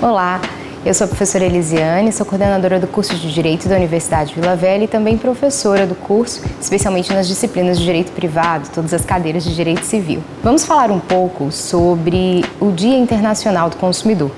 Olá, eu sou a professora Elisiane, sou coordenadora do curso de Direito da Universidade Vila Velha e também professora do curso, especialmente nas disciplinas de Direito Privado, todas as cadeiras de Direito Civil. Vamos falar um pouco sobre o Dia Internacional do Consumidor.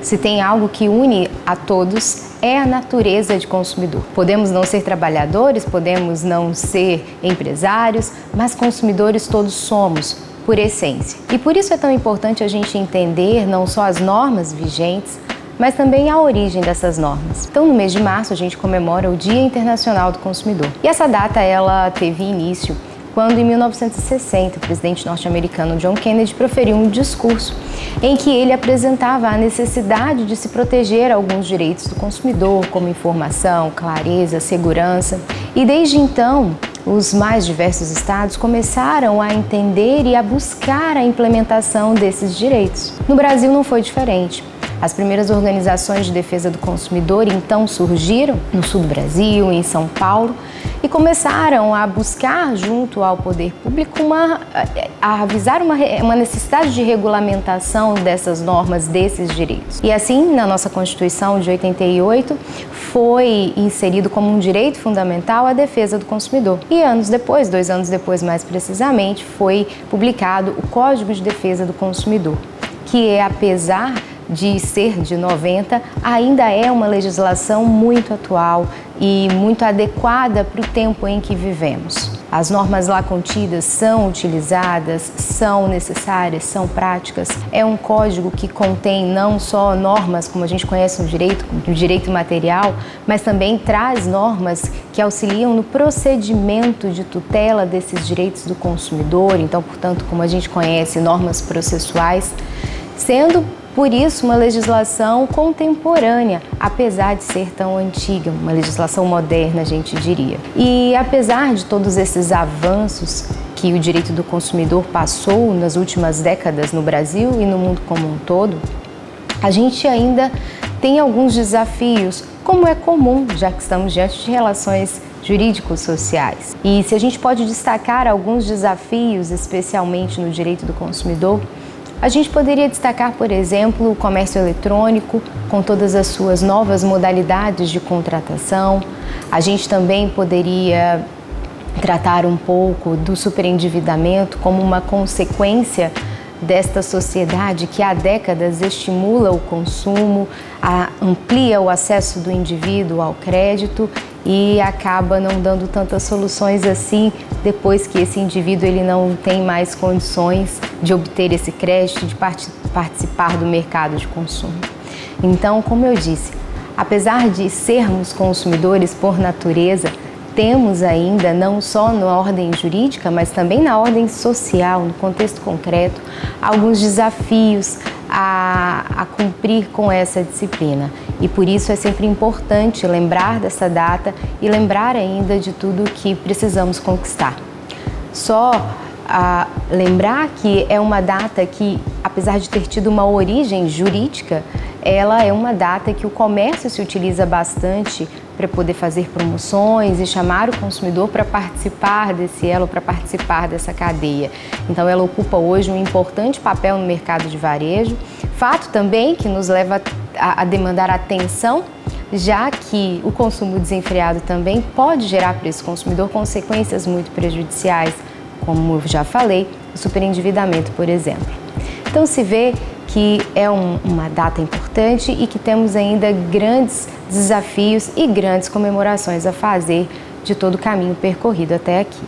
Se tem algo que une a todos, é a natureza de consumidor. Podemos não ser trabalhadores, podemos não ser empresários, mas consumidores todos somos, por essência. E por isso é tão importante a gente entender não só as normas vigentes, mas também a origem dessas normas. Então, no mês de março, a gente comemora o Dia Internacional do Consumidor. E essa data, ela teve início quando, em 1960, o presidente norte-americano John Kennedy proferiu um discurso em que ele apresentava a necessidade de se proteger alguns direitos do consumidor, como informação, clareza, segurança. E desde então, os mais diversos estados começaram a entender e a buscar a implementação desses direitos. No Brasil não foi diferente. As primeiras organizações de defesa do consumidor então surgiram no sul do Brasil, em São Paulo, e começaram a buscar junto ao poder público a avisar uma necessidade de regulamentação dessas normas, desses direitos. E assim, na nossa Constituição de 88, foi inserido como um direito fundamental a defesa do consumidor. E anos depois, 2 anos depois mais precisamente, foi publicado o Código de Defesa do Consumidor, que apesar de ser de 90, ainda é uma legislação muito atual e muito adequada para o tempo em que vivemos. As normas lá contidas são utilizadas, são necessárias, são práticas. É um código que contém não só normas, como a gente conhece no direito material, mas também traz normas que auxiliam no procedimento de tutela desses direitos do consumidor. Então, portanto, como a gente conhece, normas processuais, sendo por isso, uma legislação contemporânea, apesar de ser tão antiga, uma legislação moderna, a gente diria. E apesar de todos esses avanços que o direito do consumidor passou nas últimas décadas no Brasil e no mundo como um todo, a gente ainda tem alguns desafios, como é comum, já que estamos diante de relações jurídico-sociais. E se a gente pode destacar alguns desafios, especialmente no direito do consumidor, a gente poderia destacar, por exemplo, o comércio eletrônico, com todas as suas novas modalidades de contratação. A gente também poderia tratar um pouco do superendividamento como uma consequência desta sociedade que há décadas estimula o consumo, amplia o acesso do indivíduo ao crédito e acaba não dando tantas soluções assim depois que esse indivíduo ele não tem mais condições de obter esse crédito, de participar do mercado de consumo. Então, como eu disse, apesar de sermos consumidores por natureza, temos ainda, não só na ordem jurídica, mas também na ordem social, no contexto concreto, alguns desafios a cumprir com essa disciplina. E por isso é sempre importante lembrar dessa data e lembrar ainda de tudo que precisamos conquistar. Só lembrar que é uma data que, apesar de ter tido uma origem jurídica, ela é uma data que o comércio se utiliza bastante para poder fazer promoções e chamar o consumidor para participar desse elo, para participar dessa cadeia. Então ela ocupa hoje um importante papel no mercado de varejo, fato também que nos leva a demandar atenção, já que o consumo desenfreado também pode gerar para esse consumidor consequências muito prejudiciais, como eu já falei, o superendividamento, por exemplo. Então se vê que é uma data importante e que temos ainda grandes desafios e grandes comemorações a fazer de todo o caminho percorrido até aqui.